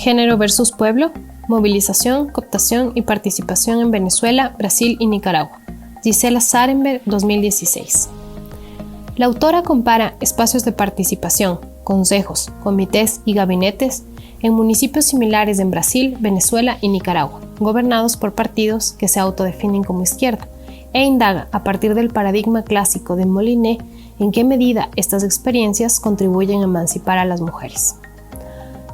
Género versus pueblo, movilización, cooptación y participación en Venezuela, Brasil y Nicaragua. Gisela Sarenberg, 2016. La autora compara espacios de participación, consejos, comités y gabinetes en municipios similares en Brasil, Venezuela y Nicaragua, gobernados por partidos que se autodefinen como izquierda, e indaga a partir del paradigma clásico de Moliné en qué medida estas experiencias contribuyen a emancipar a las mujeres.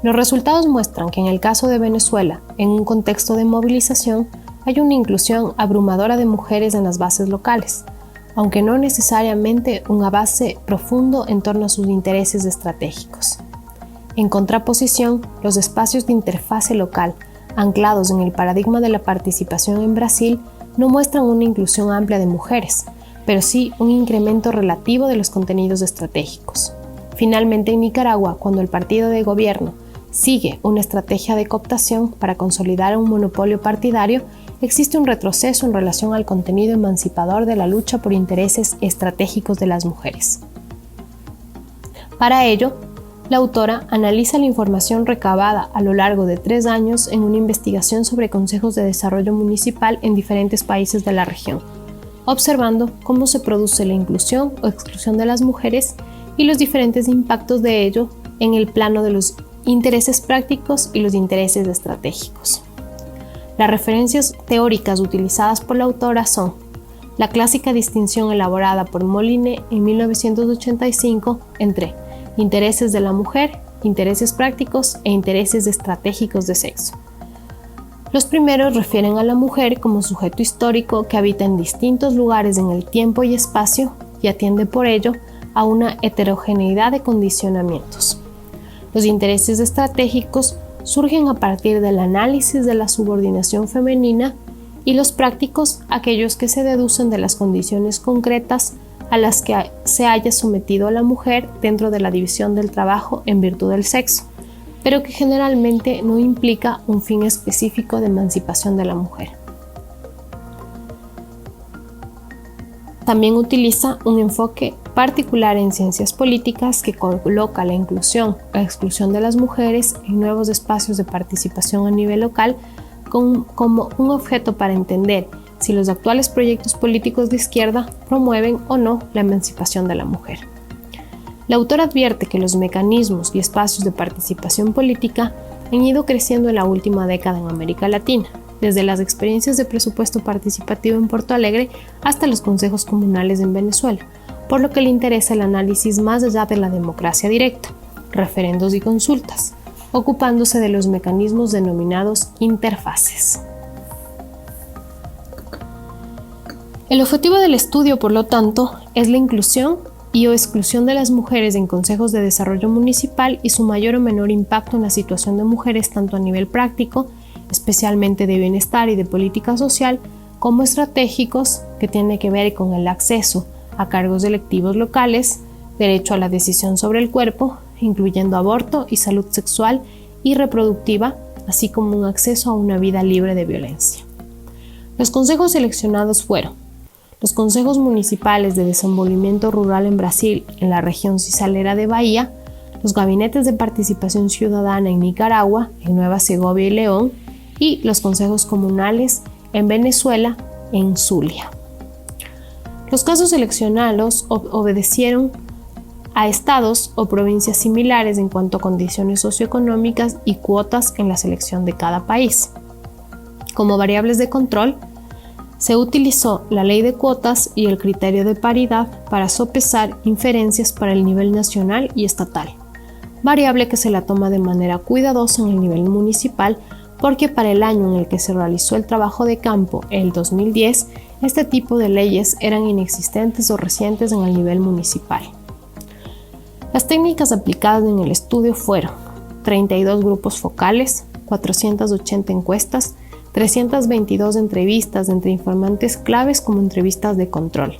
Los resultados muestran que en el caso de Venezuela, en un contexto de movilización, hay una inclusión abrumadora de mujeres en las bases locales, aunque no necesariamente un avance profundo en torno a sus intereses estratégicos. En contraposición, los espacios de interfase local, anclados en el paradigma de la participación en Brasil, no muestran una inclusión amplia de mujeres, pero sí un incremento relativo de los contenidos estratégicos. Finalmente, en Nicaragua, cuando el partido de gobierno sigue una estrategia de cooptación para consolidar un monopolio partidario, existe un retroceso en relación al contenido emancipador de la lucha por intereses estratégicos de las mujeres. Para ello, la autora analiza la información recabada a lo largo de 3 años en una investigación sobre consejos de desarrollo municipal en diferentes países de la región, observando cómo se produce la inclusión o exclusión de las mujeres y los diferentes impactos de ello en el plano de los intereses prácticos y los intereses estratégicos. Las referencias teóricas utilizadas por la autora son la clásica distinción elaborada por Moliné en 1985 entre intereses de la mujer, intereses prácticos e intereses estratégicos de sexo. Los primeros refieren a la mujer como sujeto histórico que habita en distintos lugares en el tiempo y espacio y atiende por ello a una heterogeneidad de condicionamientos. Los intereses estratégicos surgen a partir del análisis de la subordinación femenina y los prácticos aquellos que se deducen de las condiciones concretas a las que se haya sometido a la mujer dentro de la división del trabajo en virtud del sexo, pero que generalmente no implica un fin específico de emancipación de la mujer. También utiliza un enfoque particular en ciencias políticas que coloca la inclusión o exclusión de las mujeres en nuevos espacios de participación a nivel local como un objeto para entender si los actuales proyectos políticos de izquierda promueven o no la emancipación de la mujer. La autora advierte que los mecanismos y espacios de participación política han ido creciendo en la última década en América Latina, desde las experiencias de presupuesto participativo en Porto Alegre hasta los consejos comunales en Venezuela, por lo que le interesa el análisis más allá de la democracia directa, referendos y consultas, ocupándose de los mecanismos denominados interfaces. El objetivo del estudio, por lo tanto, es la inclusión y o exclusión de las mujeres en consejos de desarrollo municipal y su mayor o menor impacto en la situación de mujeres tanto a nivel práctico, especialmente de bienestar y de política social, como estratégicos que tienen que ver con el acceso a cargos electivos locales, derecho a la decisión sobre el cuerpo, incluyendo aborto y salud sexual y reproductiva, así como un acceso a una vida libre de violencia. Los consejos seleccionados fueron los consejos municipales de desenvolvimiento rural en Brasil, en la región cisalera de Bahía, los gabinetes de participación ciudadana en Nicaragua, en Nueva Segovia y León, y los consejos comunales en Venezuela, en Zulia. Los casos seleccionados obedecieron a estados o provincias similares en cuanto a condiciones socioeconómicas y cuotas en la selección de cada país. Como variables de control, se utilizó la ley de cuotas y el criterio de paridad para sopesar inferencias para el nivel nacional y estatal, variable que se la toma de manera cuidadosa en el nivel municipal porque para el año en el que se realizó el trabajo de campo, el 2010, este tipo de leyes eran inexistentes o recientes en el nivel municipal. Las técnicas aplicadas en el estudio fueron 32 grupos focales, 480 encuestas, 322 entrevistas entre informantes claves como entrevistas de control.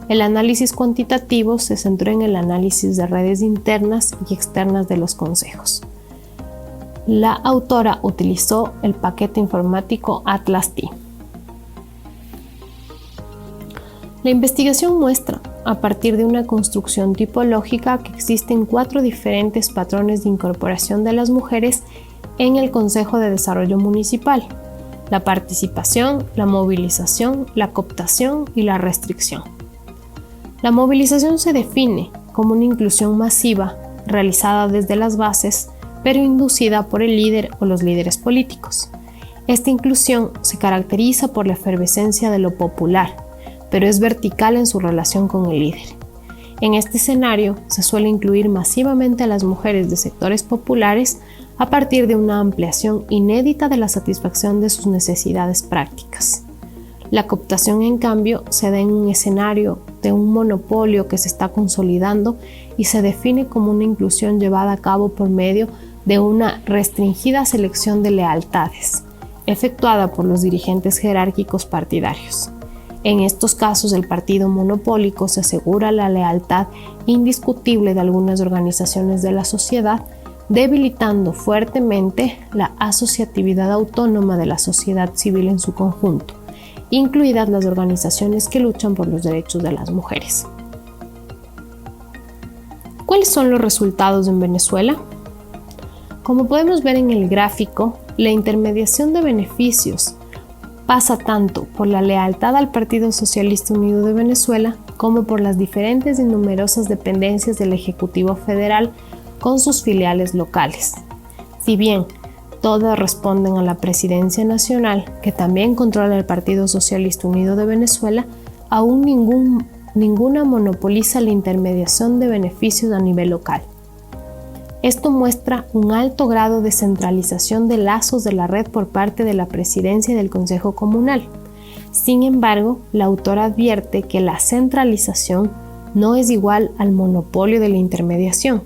El análisis cuantitativo se centró en el análisis de redes internas y externas de los consejos. La autora utilizó el paquete informático Atlas T. La investigación muestra, a partir de una construcción tipológica que existen 4 diferentes patrones de incorporación de las mujeres en el Consejo de Desarrollo Municipal: la participación, la movilización, la cooptación y la restricción. La movilización se define como una inclusión masiva realizada desde las bases, pero inducida por el líder o los líderes políticos. Esta inclusión se caracteriza por la efervescencia de lo popular, pero es vertical en su relación con el líder. En este escenario se suele incluir masivamente a las mujeres de sectores populares a partir de una ampliación inédita de la satisfacción de sus necesidades prácticas. La cooptación, en cambio, se da en un escenario de un monopolio que se está consolidando y se define como una inclusión llevada a cabo por medio de una restringida selección de lealtades, efectuada por los dirigentes jerárquicos partidarios. En estos casos, el partido monopólico se asegura la lealtad indiscutible de algunas organizaciones de la sociedad, debilitando fuertemente la asociatividad autónoma de la sociedad civil en su conjunto, incluidas las organizaciones que luchan por los derechos de las mujeres. ¿Cuáles son los resultados en Venezuela? Como podemos ver en el gráfico, la intermediación de beneficios pasa tanto por la lealtad al Partido Socialista Unido de Venezuela como por las diferentes y numerosas dependencias del Ejecutivo Federal con sus filiales locales. Si bien todas responden a la Presidencia Nacional, que también controla el Partido Socialista Unido de Venezuela, aún ninguna monopoliza la intermediación de beneficios a nivel local. Esto muestra un alto grado de centralización de lazos de la red por parte de la Presidencia y del Consejo Comunal. Sin embargo, la autora advierte que la centralización no es igual al monopolio de la intermediación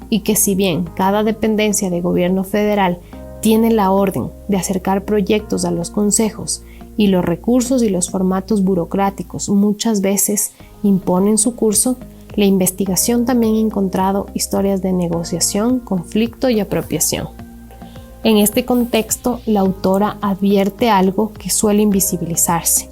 y que si bien cada dependencia de gobierno federal tiene la orden de acercar proyectos a los consejos y los recursos y los formatos burocráticos muchas veces imponen su curso, la investigación también ha encontrado historias de negociación, conflicto y apropiación. En este contexto, la autora advierte algo que suele invisibilizarse.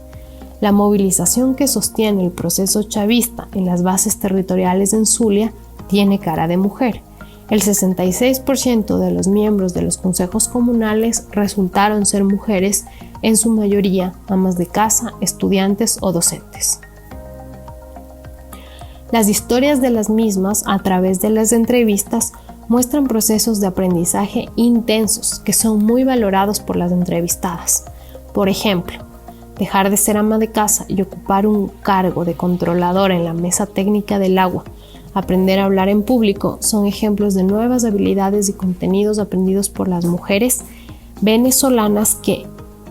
La movilización que sostiene el proceso chavista en las bases territoriales en Zulia tiene cara de mujer. El 66% de los miembros de los consejos comunales resultaron ser mujeres, en su mayoría amas de casa, estudiantes o docentes. Las historias de las mismas, a través de las entrevistas, muestran procesos de aprendizaje intensos que son muy valorados por las entrevistadas. Por ejemplo, dejar de ser ama de casa y ocupar un cargo de controladora en la mesa técnica del agua, aprender a hablar en público, son ejemplos de nuevas habilidades y contenidos aprendidos por las mujeres venezolanas que,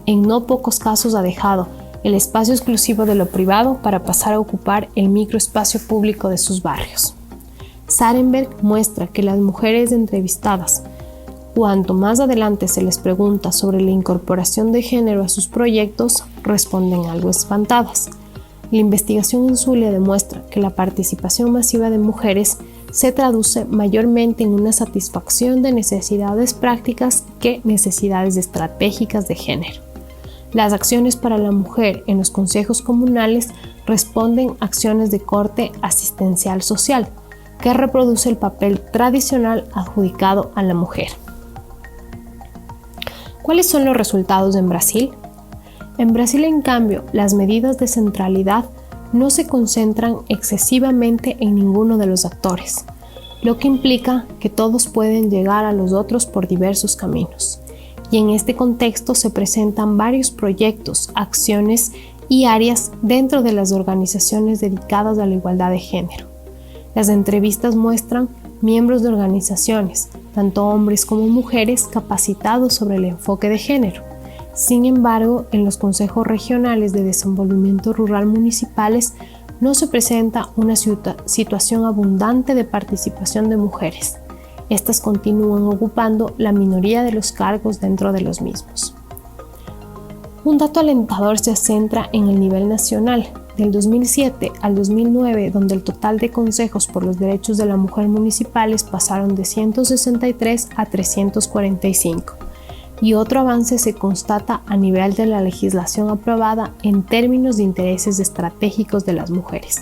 en no pocos casos, ha dejado el espacio exclusivo de lo privado para pasar a ocupar el microespacio público de sus barrios. Sarenberg muestra que las mujeres entrevistadas, cuanto más adelante se les pregunta sobre la incorporación de género a sus proyectos, responden algo espantadas. La investigación en Zulia demuestra que la participación masiva de mujeres se traduce mayormente en una satisfacción de necesidades prácticas que necesidades estratégicas de género. Las acciones para la mujer en los consejos comunales responden a acciones de corte asistencial social, que reproduce el papel tradicional adjudicado a la mujer. ¿Cuáles son los resultados en Brasil? En Brasil, en cambio, las medidas de centralidad no se concentran excesivamente en ninguno de los actores, lo que implica que todos pueden llegar a los otros por diversos caminos. Y en este contexto se presentan varios proyectos, acciones y áreas dentro de las organizaciones dedicadas a la igualdad de género. Las entrevistas muestran miembros de organizaciones, tanto hombres como mujeres, capacitados sobre el enfoque de género. Sin embargo, en los consejos regionales de desenvolvimiento rural municipales no se presenta una situación abundante de participación de mujeres. Estas continúan ocupando la minoría de los cargos dentro de los mismos. Un dato alentador se centra en el nivel nacional, del 2007 al 2009, donde el total de consejos por los derechos de la mujer municipales pasaron de 163 a 345, y otro avance se constata a nivel de la legislación aprobada en términos de intereses estratégicos de las mujeres.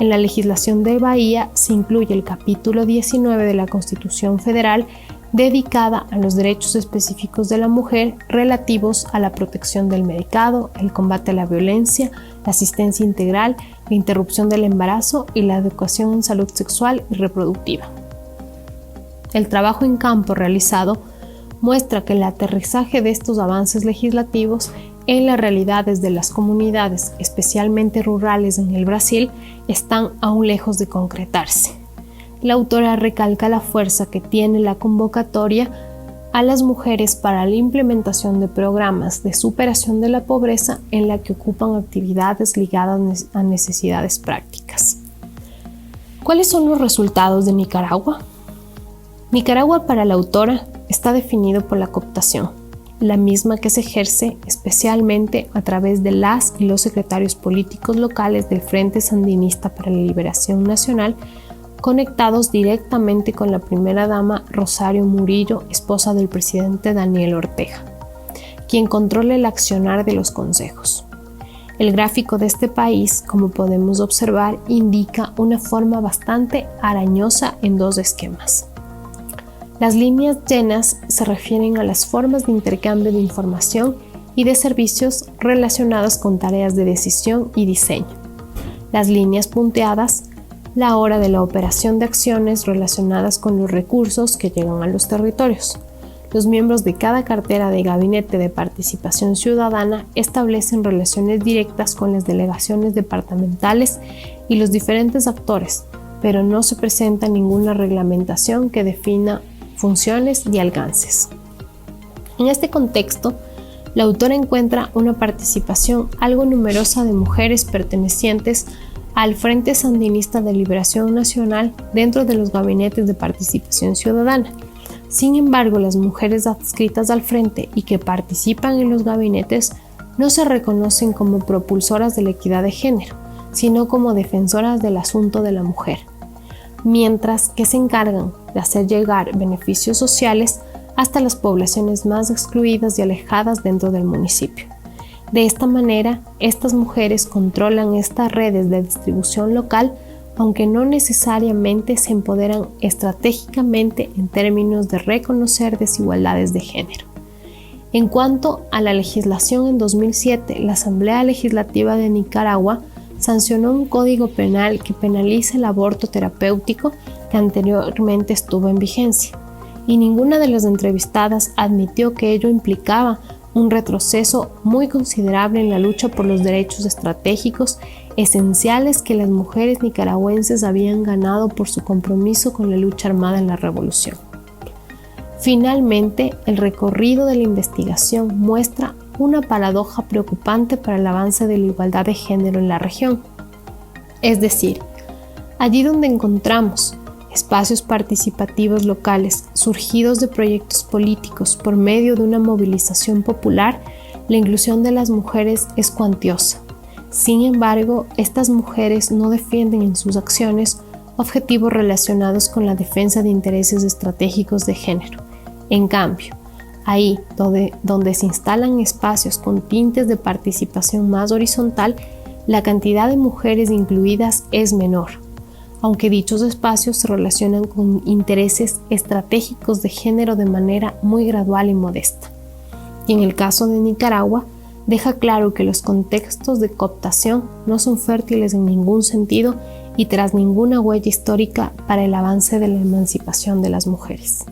En la legislación de Bahía se incluye el capítulo 19 de la Constitución Federal dedicada a los derechos específicos de la mujer relativos a la protección del medicado, el combate a la violencia, la asistencia integral, la interrupción del embarazo y la educación en salud sexual y reproductiva. El trabajo en campo realizado muestra que el aterrizaje de estos avances legislativos en las realidades de las comunidades, especialmente rurales en el Brasil, están aún lejos de concretarse. La autora recalca la fuerza que tiene la convocatoria a las mujeres para la implementación de programas de superación de la pobreza en la que ocupan actividades ligadas a necesidades prácticas. ¿Cuáles son los resultados de Nicaragua? Nicaragua, para la autora, está definido por la cooptación, la misma que se ejerce especialmente a través de las y los secretarios políticos locales del Frente Sandinista para la Liberación Nacional, conectados directamente con la primera dama Rosario Murillo, esposa del presidente Daniel Ortega, quien controla el accionar de los consejos. El gráfico de este país, como podemos observar, indica una forma bastante arañosa en dos esquemas. Las líneas llenas se refieren a las formas de intercambio de información y de servicios relacionadas con tareas de decisión y diseño. Las líneas punteadas, la hora de la operación de acciones relacionadas con los recursos que llegan a los territorios. Los miembros de cada cartera de gabinete de participación ciudadana establecen relaciones directas con las delegaciones departamentales y los diferentes actores, pero no se presenta ninguna reglamentación que defina funciones y alcances. En este contexto, la autora encuentra una participación algo numerosa de mujeres pertenecientes al Frente Sandinista de Liberación Nacional dentro de los gabinetes de participación ciudadana. Sin embargo, las mujeres adscritas al frente y que participan en los gabinetes no se reconocen como propulsoras de la equidad de género, sino como defensoras del asunto de la mujer, mientras que se encargan de hacer llegar beneficios sociales hasta las poblaciones más excluidas y alejadas dentro del municipio. De esta manera, estas mujeres controlan estas redes de distribución local, aunque no necesariamente se empoderan estratégicamente en términos de reconocer desigualdades de género. En cuanto a la legislación, en 2007, la Asamblea Legislativa de Nicaragua sancionó un código penal que penaliza el aborto terapéutico que anteriormente estuvo en vigencia, y ninguna de las entrevistadas admitió que ello implicaba un retroceso muy considerable en la lucha por los derechos estratégicos esenciales que las mujeres nicaragüenses habían ganado por su compromiso con la lucha armada en la revolución. Finalmente, el recorrido de la investigación muestra una paradoja preocupante para el avance de la igualdad de género en la región. Es decir, allí donde encontramos espacios participativos locales surgidos de proyectos políticos por medio de una movilización popular, la inclusión de las mujeres es cuantiosa. Sin embargo, estas mujeres no defienden en sus acciones objetivos relacionados con la defensa de intereses estratégicos de género. En cambio, ahí donde se instalan espacios con tintes de participación más horizontal, la cantidad de mujeres incluidas es menor, aunque dichos espacios se relacionan con intereses estratégicos de género de manera muy gradual y modesta. Y en el caso de Nicaragua, deja claro que los contextos de cooptación no son fértiles en ningún sentido y tras ninguna huella histórica para el avance de la emancipación de las mujeres.